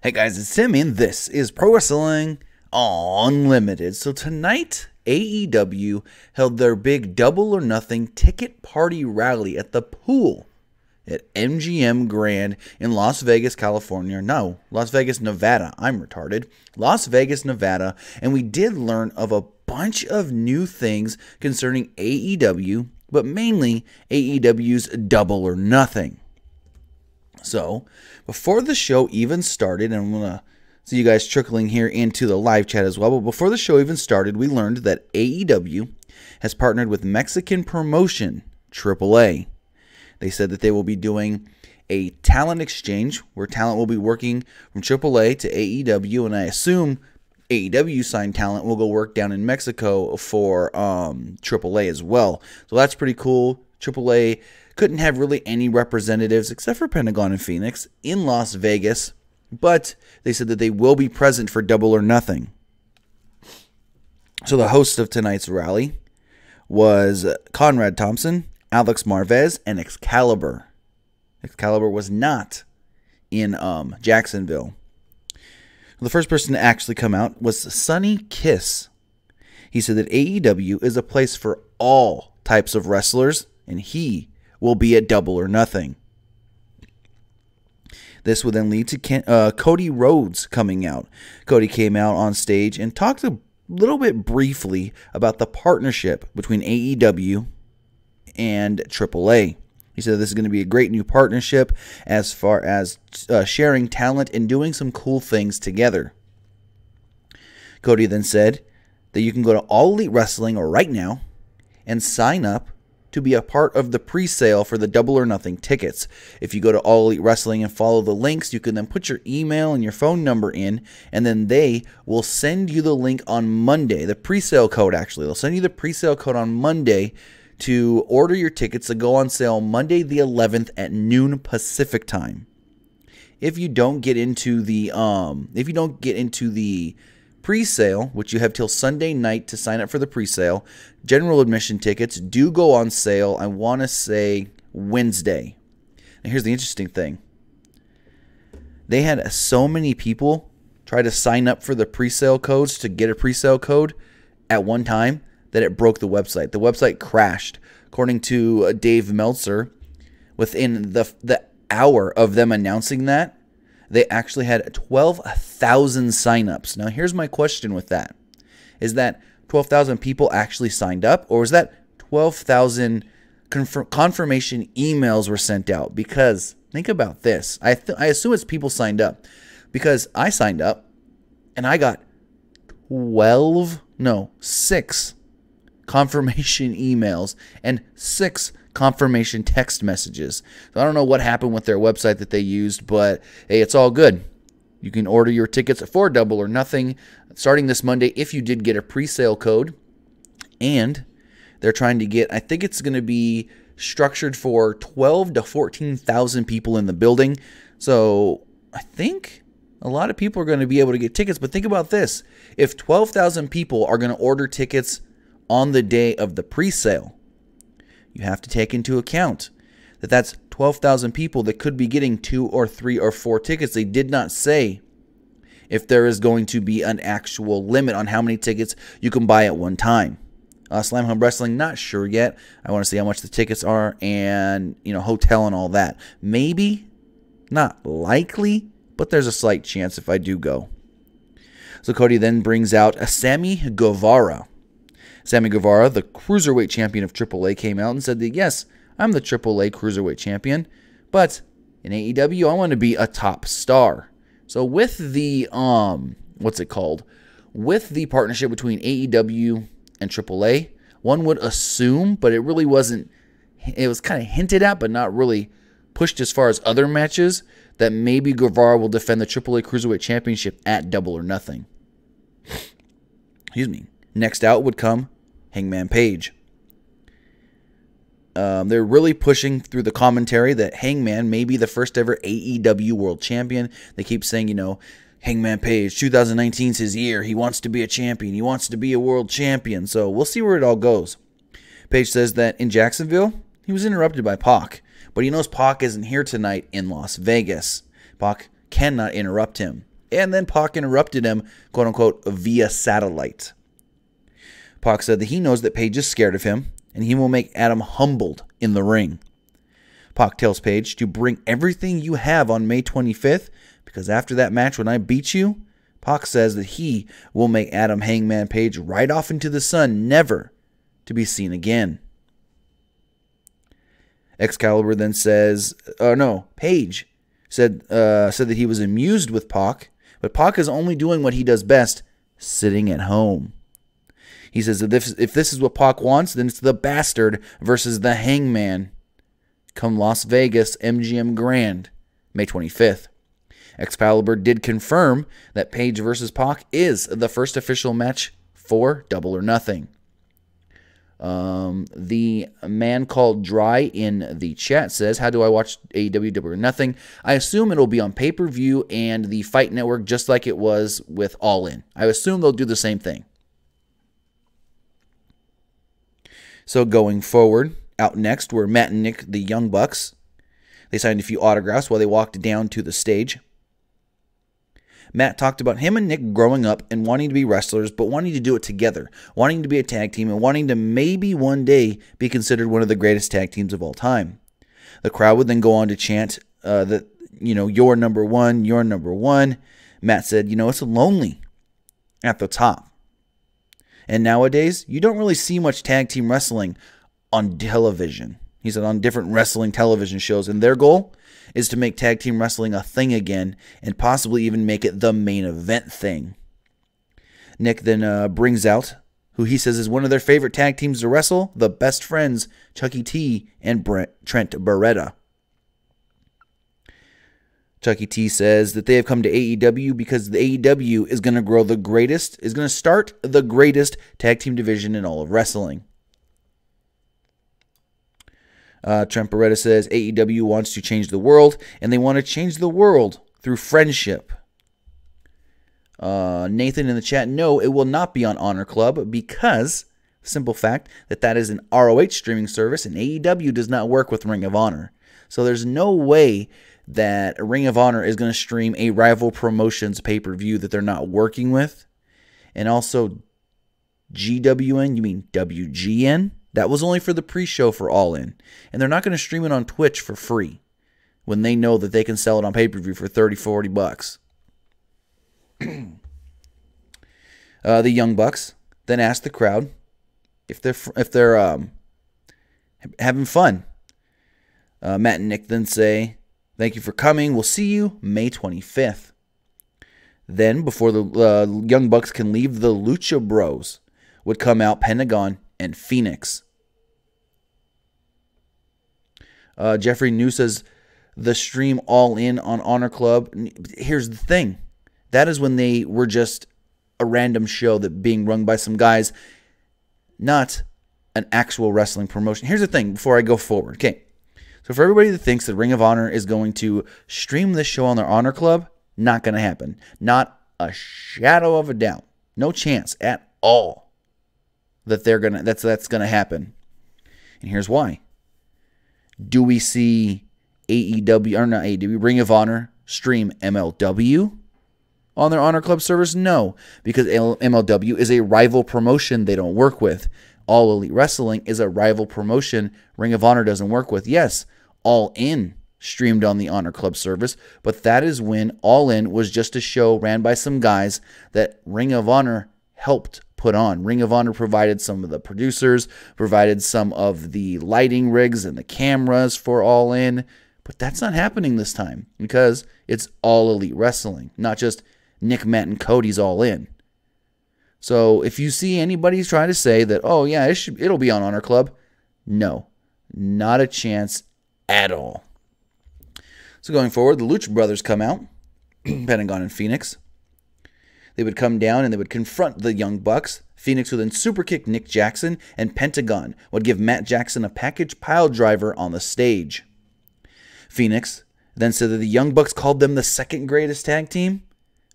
Hey guys, it's Tim and this is Pro Wrestling Unlimited. So tonight, AEW held their big Double or Nothing ticket party rally at the pool at MGM Grand in Las Vegas, California. No, Las Vegas, Nevada. I'm retarded. Las Vegas, Nevada. And we did learn of a bunch of new things concerning AEW, but mainly AEW's Double or Nothing. So, before the show even started, and I'm going to see you guys trickling here into the live chat as well, but before the show even started, we learned that AEW has partnered with Mexican promotion AAA. They said that they will be doing a talent exchange where talent will be working from AAA to AEW, and I assume AEW signed talent will go work down in Mexico for AAA as well. So that's pretty cool. AAA couldn't have really any representatives except for Pentagon and Phoenix in Las Vegas, but they said that they will be present for Double or Nothing. So the host of tonight's rally was Conrad Thompson, Alex Marvez, and Excalibur. Excalibur was not in Jacksonville. The first person to actually come out was Sonny Kiss. He said that AEW is a place for all types of wrestlers, and he will be at Double or Nothing. This would then lead to Cody Rhodes coming out. Cody came out on stage and talked a little bit briefly about the partnership between AEW and AAA. He said this is going to be a great new partnership as far as sharing talent and doing some cool things together. Cody then said that you can go to All Elite Wrestling right now and sign up to be a part of the pre-sale for the Double or Nothing tickets. If you go to All Elite Wrestling and follow the links, you can then put your email and your phone number in, and then they will send you the link on Monday. The pre-sale code, actually. They'll send you the pre-sale code on Monday to order your tickets to go on sale Monday the 11th at noon Pacific time. If you don't get into the pre-sale, which you have till Sunday night to sign up for the pre-sale, general admission tickets do go on sale, I want to say Wednesday. And here's the interesting thing. They had so many people try to sign up for the pre-sale codes to get a pre-sale code at one time that it broke the website. The website crashed. According to Dave Meltzer, within the hour of them announcing that, they actually had 12,000 signups. Now, here's my question with that. Is that 12,000 people actually signed up, or is that 12,000 confirmation emails were sent out? Because think about this. I assume it's people signed up, because I signed up and I got 6 confirmation emails and 6 confirmation text messages. So I don't know what happened with their website that they used, but hey, it's all good. You can order your tickets for Double or Nothing starting this Monday if you did get a pre-sale code. And they're trying to get, I think it's going to be structured for 12 to 14,000 people in the building. So I think a lot of people are going to be able to get tickets. But think about this. If 12,000 people are going to order tickets on the day of the pre-sale, you have to take into account that that's 12,000 people that could be getting 2 or 3 or 4 tickets. They did not say if there is going to be an actual limit on how many tickets you can buy at one time. Slam Hub Wrestling, not sure yet. I want to see how much the tickets are and, hotel and all that. Maybe, not likely, but there's a slight chance if I do go. So Cody then brings out a Sammy Guevara. Sammy Guevara, the Cruiserweight Champion of AAA, came out and said that, yes, I'm the AAA Cruiserweight Champion, but in AEW, I want to be a top star. So with the, with the partnership between AEW and AAA, one would assume, but it really wasn't, it was kind of hinted at, but not really pushed as far as other matches, that maybe Guevara will defend the AAA Cruiserweight Championship at Double or Nothing. Excuse me. Next out would come Hangman Page. They're really pushing through the commentary that Hangman may be the first ever AEW World Champion. They keep saying, Hangman Page, 2019 is his year. He wants to be a champion. He wants to be a world champion. So we'll see where it all goes. Page says that in Jacksonville, he was interrupted by Pac. But he knows Pac isn't here tonight in Las Vegas. Pac cannot interrupt him. And then Pac interrupted him, quote unquote, via satellite. Pac said that he knows that Page is scared of him, and he will make Adam humbled in the ring. Pac tells Page to bring everything you have on May 25th, because after that match when I beat you, Pac says that he will make Adam Hangman Page ride off into the sun, never to be seen again. Excalibur then says, Page said that he was amused with Pac, but Pac is only doing what he does best, sitting at home. He says that if this is what Pac wants, then it's the Bastard versus the Hangman. Come Las Vegas MGM Grand, May 25th. Excalibur did confirm that Page versus Pac is the first official match for Double or Nothing. The man called Dry in the chat says, how do I watch AEW Double or Nothing? I assume it'll be on pay-per-view and the Fight Network just like it was with All In. I assume they'll do the same thing. So going forward, out next were Matt and Nick, the Young Bucks. They signed a few autographs while they walked down to the stage. Matt talked about him and Nick growing up and wanting to be wrestlers, but wanting to do it together, wanting to be a tag team, and wanting to maybe one day be considered one of the greatest tag teams of all time. The crowd would then go on to chant that, you're number one, you're number one. Matt said, it's lonely at the top. And nowadays, you don't really see much tag team wrestling on television. He said on different wrestling television shows, and their goal is to make tag team wrestling a thing again and possibly even make it the main event thing. Nick then brings out who he says is one of their favorite tag teams to wrestle, the Best Friends, Chucky T and Trent Beretta. Chucky T says that they have come to AEW because the AEW is going to start the greatest tag team division in all of wrestling. Trent Beretta says AEW wants to change the world, and they want to change the world through friendship. Nathan in the chat, no, it will not be on Honor Club because, simple fact, that is an ROH streaming service, and AEW does not work with Ring of Honor. So there's no way that Ring of Honor is going to stream a rival promotions pay-per-view that they're not working with. And also, GWN, you mean WGN? That was only for the pre-show for All In. And they're not going to stream it on Twitch for free when they know that they can sell it on pay-per-view for $30, $40. The Young Bucks then asked the crowd if they're having fun. Matt and Nick then say, thank you for coming. We'll see you May 25th. Then, before the Young Bucks can leave, the Lucha Bros would come out, Pentagon and Phoenix. Jeffrey New says, the stream All In on Honor Club. Here's the thing. That is when they were just a random show that being run by some guys, not an actual wrestling promotion. Here's the thing before I go forward. Okay. So for everybody that thinks that Ring of Honor is going to stream this show on their Honor Club, not going to happen. Not a shadow of a doubt. No chance at all that that's going to happen. And here's why. Do we see AEW, or not AEW, Ring of Honor stream MLW on their Honor Club service? No, because MLW is a rival promotion they don't work with. All Elite Wrestling is a rival promotion Ring of Honor doesn't work with. Yes, All In streamed on the Honor Club service, but that is when All In was just a show ran by some guys that Ring of Honor helped put on. Ring of Honor provided some of the producers, provided some of the lighting rigs and the cameras for All In, but that's not happening this time because it's All Elite Wrestling, not just Nick, Matt, and Cody's All In. So if you see anybody try to say that, oh yeah, it'll be on Honor Club, no, not a chance at all. So going forward, the Lucha Brothers come out, Pentagon and Phoenix. They would come down and they would confront the Young Bucks. Phoenix would then superkick Nick Jackson, and Pentagon would give Matt Jackson a package pile driver on the stage. Phoenix then said that the Young Bucks called them the second greatest tag team,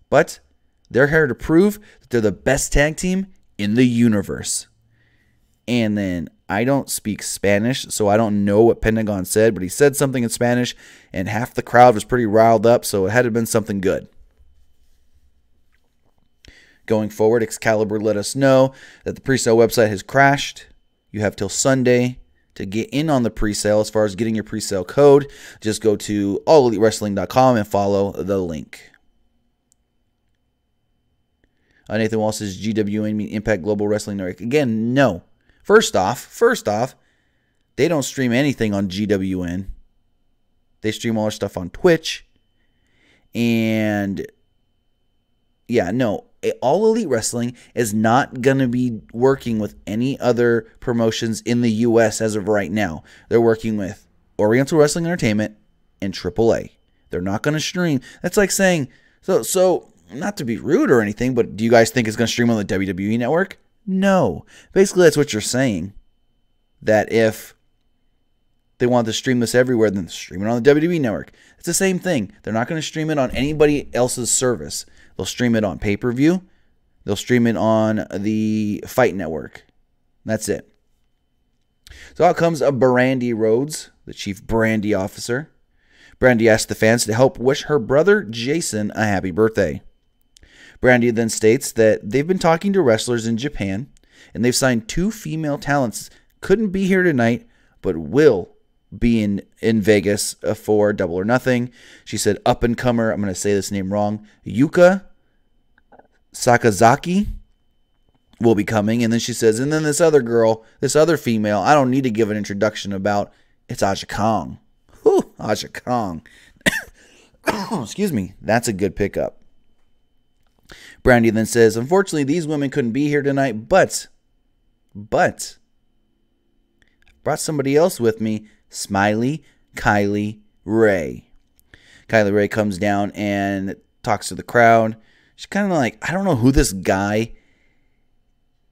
but they're here to prove that they're the best tag team in the universe. And then I don't speak Spanish, so I don't know what Pentagon said, but he said something in Spanish, and half the crowd was pretty riled up, so it had to have been something good. Going forward, Excalibur let us know that the presale website has crashed. You have till Sunday to get in on the presale. As far as getting your presale code, just go to allelitewrestling.com and follow the link. Nathan Wall says GWN mean Impact Global Wrestling Network. Again, no. First off, they don't stream anything on GWN. They stream all their stuff on Twitch. And yeah, no. All Elite Wrestling is not going to be working with any other promotions in the U.S. as of right now. They're working with Oriental Wrestling Entertainment and AAA. They're not going to stream. That's like saying, so not to be rude or anything, but do you guys think it's going to stream on the WWE Network? No. Basically, that's what you're saying. That if they want to stream this everywhere, then stream it on the WWE Network. It's the same thing. They're not going to stream it on anybody else's service. They'll stream it on pay-per-view. They'll stream it on the Fight Network. That's it. So out comes a Brandy Rhodes, the chief Brandy officer. Brandy asked the fans to help wish her brother Jason a happy birthday. Brandy then states that they've been talking to wrestlers in Japan, and they've signed 2 female talents. Couldn't be here tonight, but will be in Vegas for Double or Nothing. She said up-and-comer, I'm going to say this name wrong, Yuka Sakazaki will be coming. And then she says, and then this other girl, this other female, I don't need to give an introduction about, it's Aja Kong. Whew, Aja Kong. Excuse me. That's a good pickup. Brandy then says, unfortunately, these women couldn't be here tonight, but brought somebody else with me, Smiley Kylie Ray. Kylie Ray comes down and talks to the crowd. She's kind of like, I don't know who this guy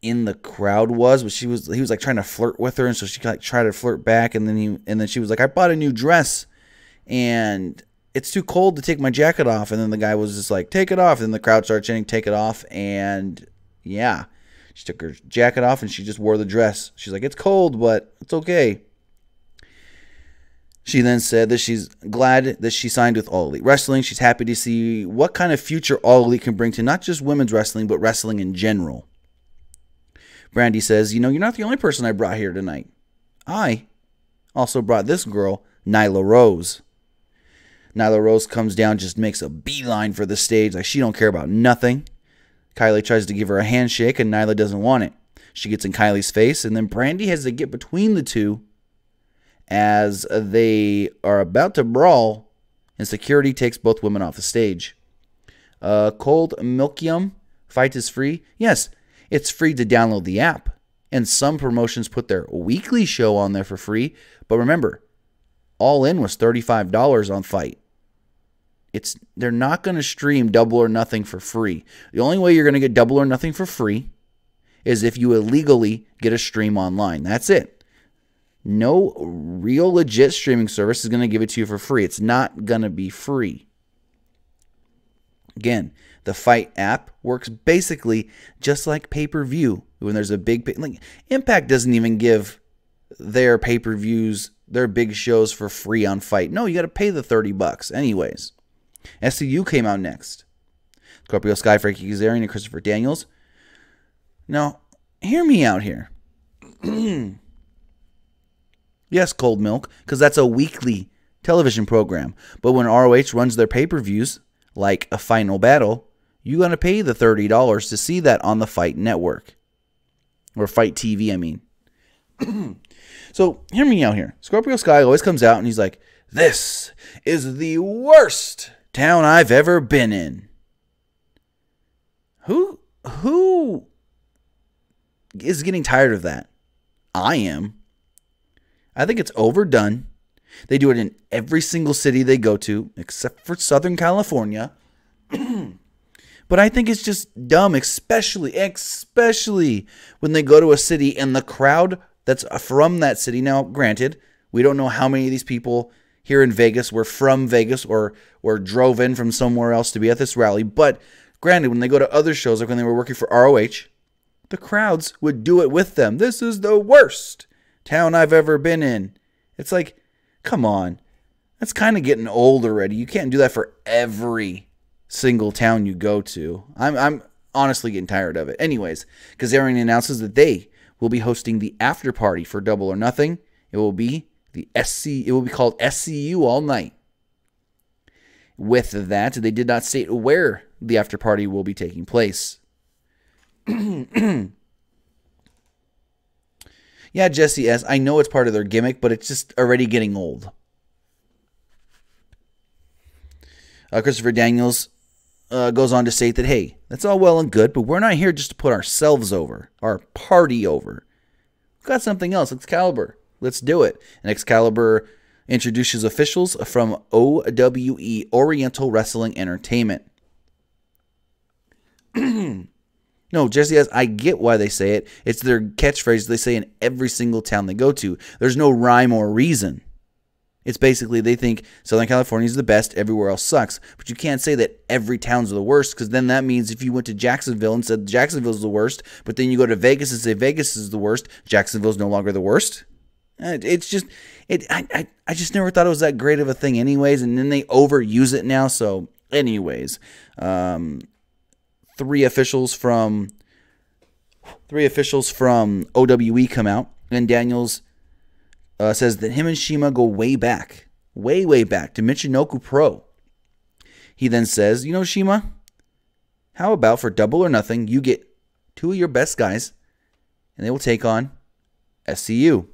in the crowd was, but he was like trying to flirt with her, and so she like tried to flirt back, and then she was like, I bought a new dress, and it's too cold to take my jacket off. And then the guy was just like, take it off. And then the crowd started chanting, take it off. And yeah, she took her jacket off and she just wore the dress. She's like, it's cold, but it's okay. She then said that she's glad that she signed with All Elite Wrestling. She's happy to see what kind of future All Elite can bring to not just women's wrestling, but wrestling in general. Brandy says, you're not the only person I brought here tonight. I also brought this girl, Nyla Rose. Nyla Rose comes down, just makes a beeline for the stage, like she don't care about nothing. Kylie tries to give her a handshake, and Nyla doesn't want it. She gets in Kylie's face, and then Brandy has to get between the two as they are about to brawl, and security takes both women off the stage. Cold Milkium, Fight is free. Yes, it's free to download the app, and some promotions put their weekly show on there for free, but remember, All In was $35 on Fight. They're not going to stream Double or Nothing for free. The only way you're going to get Double or Nothing for free is if you illegally get a stream online. That's it. No real legit streaming service is going to give it to you for free. It's not going to be free. Again, the Fight app works basically just like pay-per-view. When there's a big... Like, Impact doesn't even give their pay-per-views, their big shows for free on Fight. No, you got to pay the $30 anyways. SCU came out next. Scorpio Sky, Frankie Kazarian, and Christopher Daniels. Now, hear me out here. Yes, Cold Milk, because that's a weekly television program. But when ROH runs their pay-per-views, like a Final Battle, you're going to pay the $30 to see that on the Fight Network. Or Fight TV, I mean. So, hear me out here. Scorpio Sky always comes out and he's like, this is the worst town I've ever been in. Who is getting tired of that? I am. I think it's overdone. They do it in every single city they go to, except for Southern California. But I think it's just dumb, especially when they go to a city and the crowd that's from that city. Now, granted, we don't know how many of these people here in Vegas were from Vegas or drove in from somewhere else to be at this rally. But granted, when they go to other shows, like when they were working for ROH, the crowds would do it with them. This is the worst town I've ever been in. It's like, come on. That's kind of getting old already. You can't do that for every single town you go to. I'm honestly getting tired of it. Anyways, Kazarian announces that they will be hosting the after party for Double or Nothing. It will be it will be called SCU All Night. With that, they did not state where the after party will be taking place. Yeah, Jesse S., I know it's part of their gimmick, but it's just already getting old. Christopher Daniels goes on to state that, hey, that's all well and good, but we're not here just to put ourselves over, our party over. We've got something else, Excalibur. Let's do it. And Excalibur introduces officials from OWE, Oriental Wrestling Entertainment. No, Jesse S., I get why they say it. It's their catchphrase they say in every single town they go to. There's no rhyme or reason. It's basically they think Southern California is the best, everywhere else sucks. But you can't say that every town's the worst, because then that means if you went to Jacksonville and said Jacksonville's the worst, but then you go to Vegas and say Vegas is the worst, Jacksonville's no longer the worst. It's just, I just never thought it was that great of a thing anyways, and then they overuse it now. So anyways, three officials from OWE come out, and Daniels says that him and CIMA go way back to Michinoku Pro. He then says, you know, CIMA, how about for Double or Nothing, you get two of your best guys, and they will take on SCU.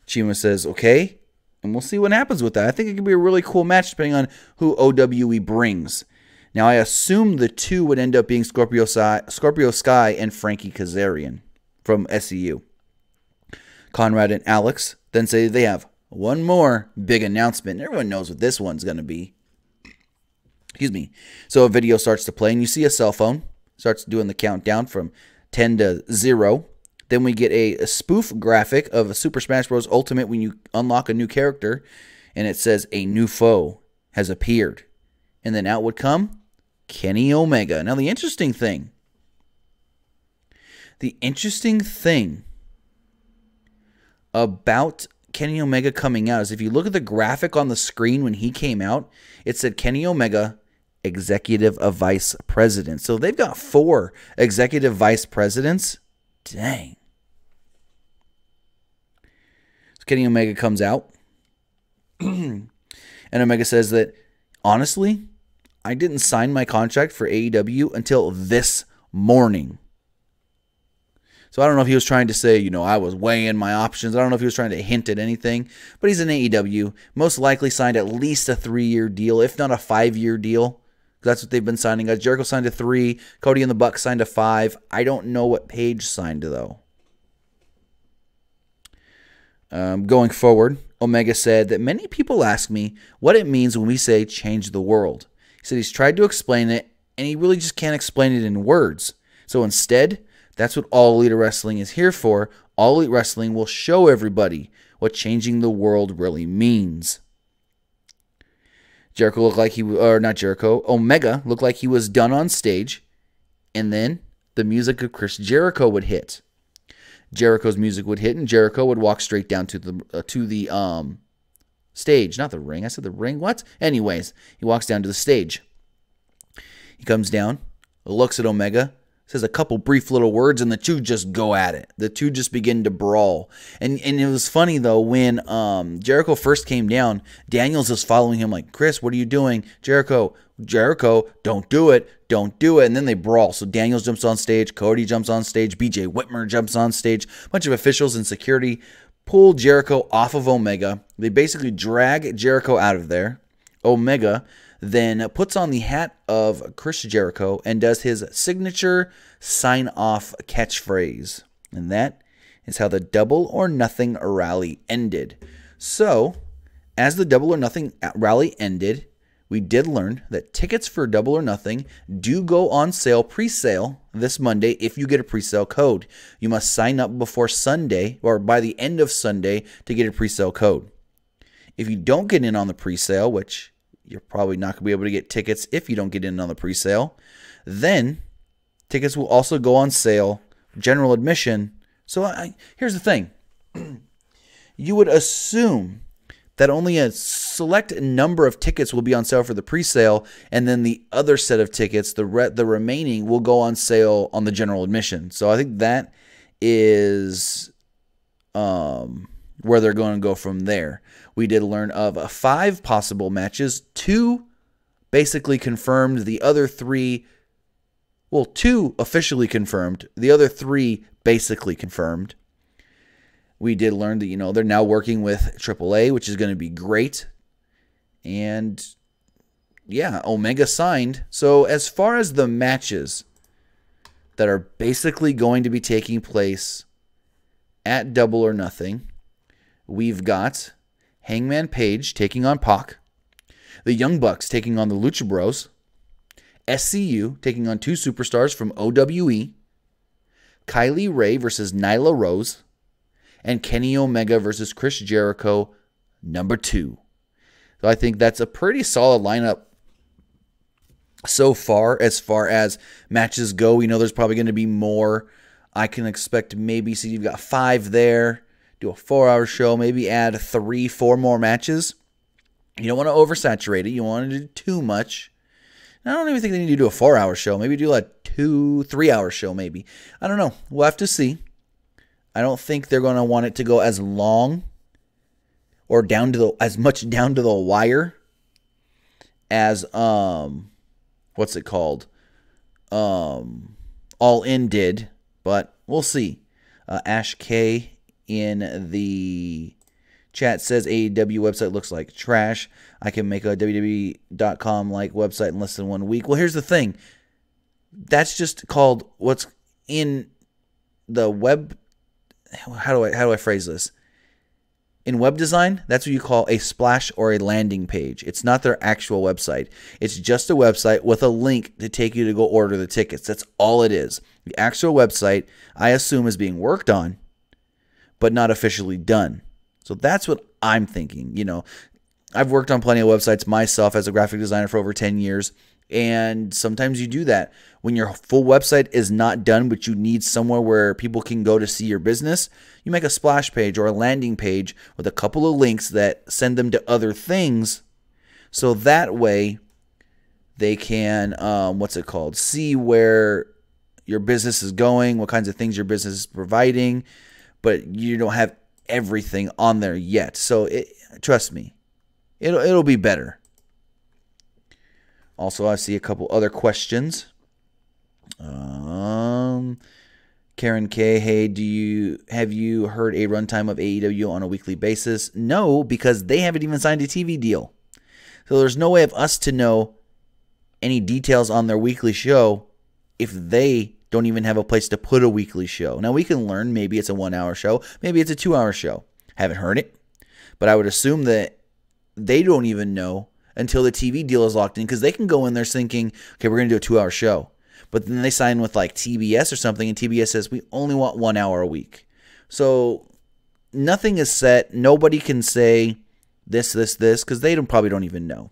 CIMA says, okay, and we'll see what happens with that. I think it could be a really cool match depending on who OWE brings. Now, I assume the two would end up being Scorpio Sky and Frankie Kazarian from SCU. Conrad and Alex then say they have one more big announcement. Everyone knows what this one's going to be. Excuse me. So a video starts to play, and you see a cell phone starts doing the countdown from 10 to 0. Then we get a spoof graphic of a Super Smash Bros. Ultimate when you unlock a new character, and it says a new foe has appeared. And then out would come Kenny Omega. Now, the interesting thing about Kenny Omega coming out is if you look at the graphic on the screen when he came out, it said Kenny Omega, Executive Vice President. So they've got 4 Executive Vice Presidents. Dang. So Kenny Omega comes out, and Omega says that, honestly, I didn't sign my contract for AEW until this morning. So I don't know if he was trying to say, you know, I was weighing my options. I don't know if he was trying to hint at anything. But he's in AEW. Most likely signed at least a 3-year deal, if not a 5-year deal. That's what they've been signing. Jericho signed a 3. Cody and the Bucks signed a 5. I don't know what Page signed, though. Going forward, Omega said that many people ask me what it means when we say change the world. He said he's tried to explain it, and he really just can't explain it in words. So instead, that's what All Elite Wrestling is here for. All Elite Wrestling will show everybody what changing the world really means. Jericho looked like Omega looked like he was done on stage, and then the music of Chris Jericho would hit. Jericho's music would hit, and Jericho would walk straight down to the stage, not the ring. I said the ring. What? Anyways, he walks down to the stage. He comes down, looks at Omega, says a couple brief little words, and the two just go at it. The two just begin to brawl. And it was funny, though, when Jericho first came down, Daniels is following him like, Chris, what are you doing? Jericho, don't do it. Don't do it. And then they brawl. So Daniels jumps on stage. Cody jumps on stage. BJ Whitmer jumps on stage. A bunch of officials and security pull Jericho off of Omega. They basically drag Jericho out of there. Omega then puts on the hat of Chris Jericho and does his signature sign-off catchphrase. And that is how the Double or Nothing rally ended. So, as the Double or Nothing rally ended, we did learn that tickets for Double or Nothing do go on sale, pre-sale, this Monday if you get a pre-sale code. You must sign up before Sunday or by the end of Sunday to get a pre-sale code. If you don't get in on the pre-sale, which you're probably not going to be able to get tickets if you don't get in on the pre-sale, then tickets will also go on sale, general admission. So here's the thing. You would assume that only a select number of tickets will be on sale for the pre-sale, and then the other set of tickets, the remaining, will go on sale on the general admission. So I think that is where they're going to go from there. We did learn of 5 possible matches, 2 basically confirmed, the other 3, well, 2 officially confirmed, the other 3 basically confirmed. We did learn that, they're now working with AAA, which is going to be great. And yeah, Omega signed. So as far as the matches that are basically going to be taking place at Double or Nothing, we've got Hangman Page taking on Pac, the Young Bucks taking on the Lucha Bros, SCU taking on 2 superstars from OWE, Kylie Rae versus Nyla Rose, and Kenny Omega versus Chris Jericho, number 2. So I think that's a pretty solid lineup so far as matches go. We know there's probably going to be more. I can expect maybe, see, you've got 5 there, do a 4-hour show, maybe add 3-4 more matches. You don't want to oversaturate it. You don't want to do too much. I don't even think they need to do a 4-hour show. Maybe do a 2-3-hour show maybe. I don't know. We'll have to see. I don't think they're going to want it to go as long or as much down to the wire as what's it called? All In did, but we'll see. Ash K in the chat says AEW website looks like trash. I can make a WWE.com like website in less than 1 week. Well, here's the thing. That's just called what's in the web. How do I phrase this? In web design, that's what you call a splash or a landing page. It's not their actual website. It's just a website with a link to take you to go order the tickets. That's all it is. The actual website, I assume, is being worked on, but not officially done. So that's what I'm thinking. I've worked on plenty of websites myself as a graphic designer for over 10 years. And sometimes you do that when your full website is not done, but you need somewhere where people can go to see your business. You make a splash page or a landing page with a couple of links that send them to other things. So that way they can, see where your business is going, what kinds of things your business is providing, but you don't have everything on there yet. So trust me, it'll be better. Also, I see a couple other questions. Karen K, hey, have you heard a runtime of AEW on a weekly basis? No, because they haven't even signed a TV deal. So there's no way of us to know any details on their weekly show if they don't even have a place to put a weekly show. Now, we can learn maybe it's a 1-hour show, maybe it's a 2-hour show. Haven't heard it, but I would assume that they don't even know until the TV deal is locked in, because they can go in there thinking, okay, we're going to do a 2-hour show. But then they sign with like TBS or something, and TBS says, we only want 1 hour a week. So nothing is set. Nobody can say this, because they probably don't even know.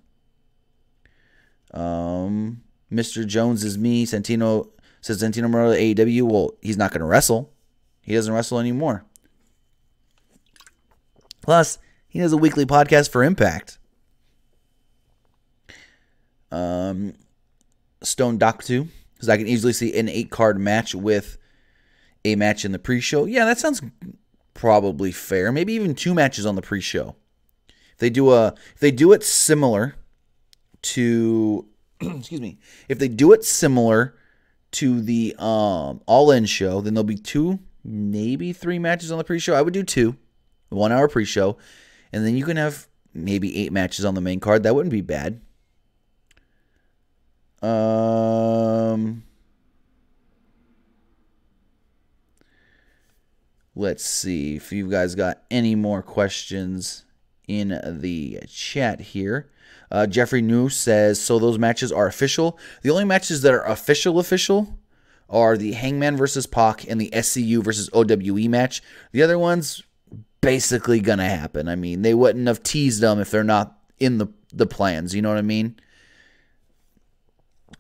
Mr. Jones is me. Santino says Santino Marella AEW. Well, he's not going to wrestle. He doesn't wrestle anymore. Plus, he does a weekly podcast for Impact. Stone Doctu, because I can easily see an 8-card match with a match in the pre-show. Yeah, that sounds probably fair. Maybe even 2 matches on the pre-show. If they do it similar to excuse me, if they do it similar to the All In show, then there'll be 2, maybe 3 matches on the pre-show. I would do 2, 1-hour pre-show, and then you can have maybe 8 matches on the main card. That wouldn't be bad. Let's see if you guys got any more questions in the chat here. Jeffrey New says, so those matches are official. The only matches that are official are the Hangman versus Pac and the SCU versus OWE match. The other ones basically gonna happen. I mean, they wouldn't have teased them if they're not in the plans. You know what I mean?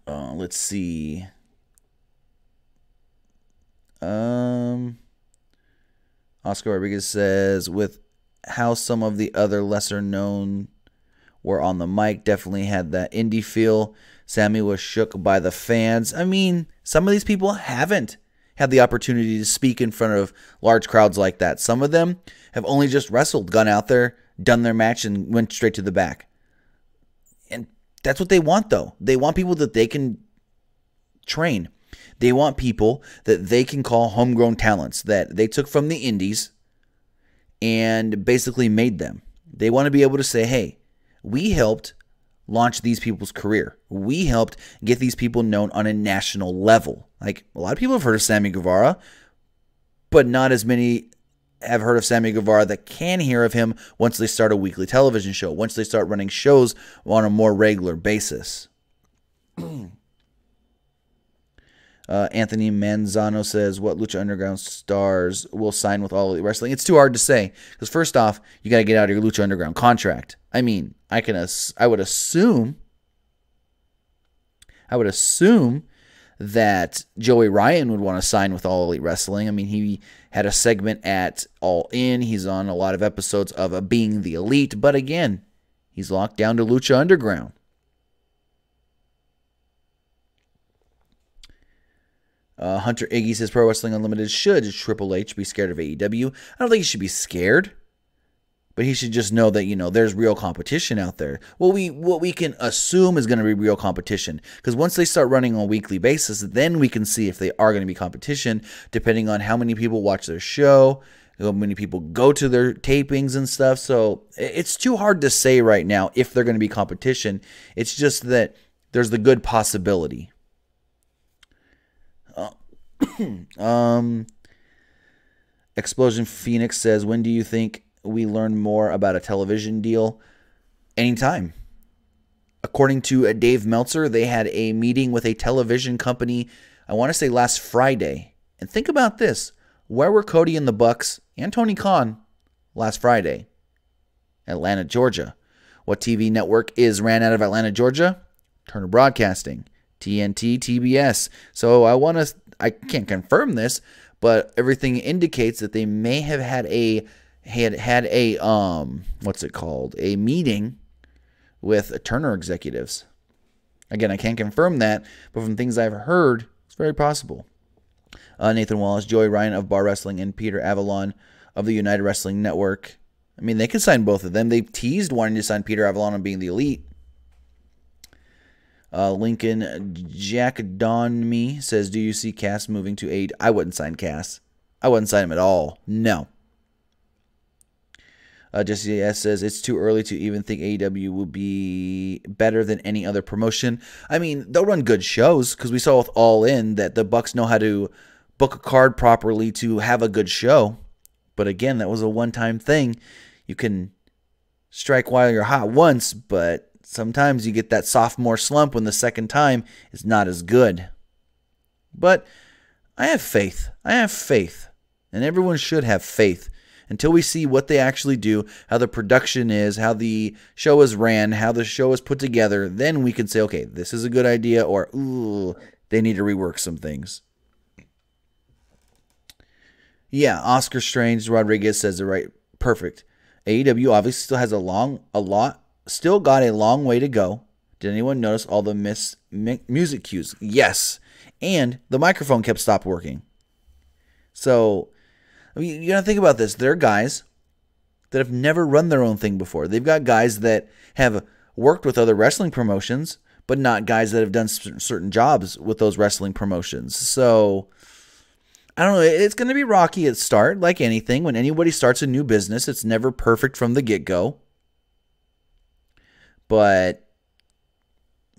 Let's see. Oscar Rodriguez says, with how some of the other lesser known were on the mic definitely had that indie feel. Sammy was shook by the fans. I mean, some of these people haven't had the opportunity to speak in front of large crowds like that. Some of them have only just wrestled, gone out there, done their match, and went straight to the back. And that's what they want, though. They want people that they can train. They want people that they can call homegrown talents that they took from the indies and basically made them. They want to be able to say, hey, we helped launch these people's career. We helped get these people known on a national level. Like, a lot of people have heard of Sammy Guevara, but not as many have heard of Sammy Guevara that can hear of him once they start a weekly television show, once they start running shows on a more regular basis. Anthony Manzano says, what Lucha Underground stars will sign with All Elite Wrestling? It's too hard to say, because first off, you got to get out of your Lucha Underground contract. I mean, I would assume that Joey Ryan would want to sign with All Elite Wrestling. I mean, he had a segment at All In. He's on a lot of episodes of Being the Elite, but again, he's locked down to Lucha Underground. Hunter Iggy says Pro Wrestling Unlimited should Triple H be scared of AEW. I don't think he should be scared, but he should just know that, there's real competition out there. What we can assume is going to be real competition, because once they start running on a weekly basis, then we can see if they are going to be competition, depending on how many people watch their show, how many people go to their tapings and stuff. So it's too hard to say right now if they're going to be competition. It's just that there's the good possibility. Explosion Phoenix says, when do you think we learn more about a television deal? Anytime. According to Dave Meltzer, they had a meeting with a television company, I want to say last Friday. And think about this. Where were Cody and the Bucks and Tony Khan last Friday? Atlanta, Georgia. What TV network is ran out of Atlanta, Georgia? Turner Broadcasting. TNT, TBS. So I can't confirm this, but everything indicates that they may have had a a meeting with Turner executives. Again, I can't confirm that, but from things I've heard, it's very possible. Nathan Wallace, Joey Ryan of Bar Wrestling, and Peter Avalon of the United Wrestling Network. I mean, they could sign both of them. They teased wanting to sign Peter Avalon on Being the Elite. Lincoln Jack Don Me says, do you see Cass moving to AEW? I wouldn't sign Cass. I wouldn't sign him at all. No. Jesse S says, it's too early to even think AEW will be better than any other promotion. I mean, they'll run good shows, because we saw with All In that the Bucks know how to book a card properly to have a good show. But again, that was a one-time thing. You can strike while you're hot once, but sometimes you get that sophomore slump when the second time is not as good. But I have faith. And everyone should have faith until we see what they actually do, how the production is, how the show is ran, how the show is put together. Then we can say, okay, this is a good idea, or, ooh, they need to rework some things. Yeah, Oscar Strange Rodriguez says it right. Perfect. AEW obviously still has still got a long way to go. Did anyone notice all the music cues? Yes. And the microphone kept stopped working. So, I mean, you got to think about this. There are guys that have never run their own thing before. They've got guys that have worked with other wrestling promotions, but not guys that have done certain jobs with those wrestling promotions. So, I don't know. It's going to be rocky at start, like anything. When anybody starts a new business, it's never perfect from the get-go. But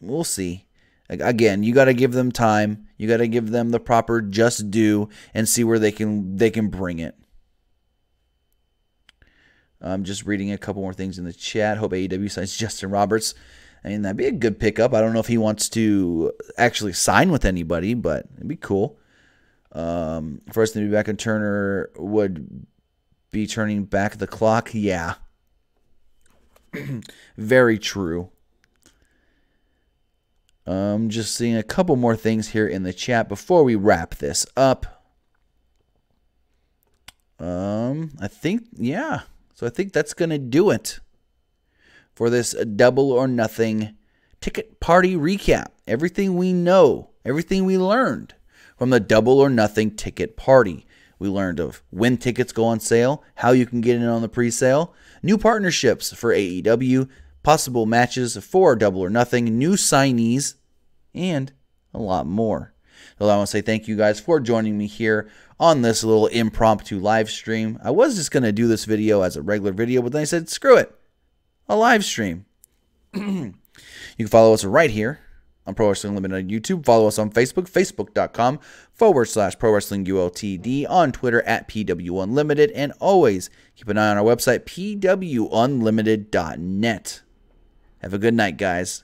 we'll see. Again, you got to give them time. You got to give them the proper just due and see where they can bring it. I'm just reading a couple more things in the chat. Hope AEW signs Justin Roberts. I mean, that'd be a good pickup. I don't know if he wants to actually sign with anybody, but it'd be cool. For us to be back in Turner would be turning back the clock. Yeah. Very true. Just seeing a couple more things here in the chat before we wrap this up. I think, yeah. So I think that's going to do it for this Double or Nothing ticket party recap. Everything we know, everything we learned from the Double or Nothing ticket party. We learned of when tickets go on sale, how you can get in on the pre-sale, new partnerships for AEW, possible matches for Double or Nothing, new signees, and a lot more. So I want to say thank you guys for joining me here on this little impromptu live stream. I was just going to do this video as a regular video, but then I said, screw it, a live stream. You can follow us right here on Pro Wrestling Unlimited on YouTube. Follow us on Facebook, facebook.com/Pro Wrestling ULTD, on Twitter at PW Unlimited, and always keep an eye on our website, pwunlimited.net. Have a good night, guys.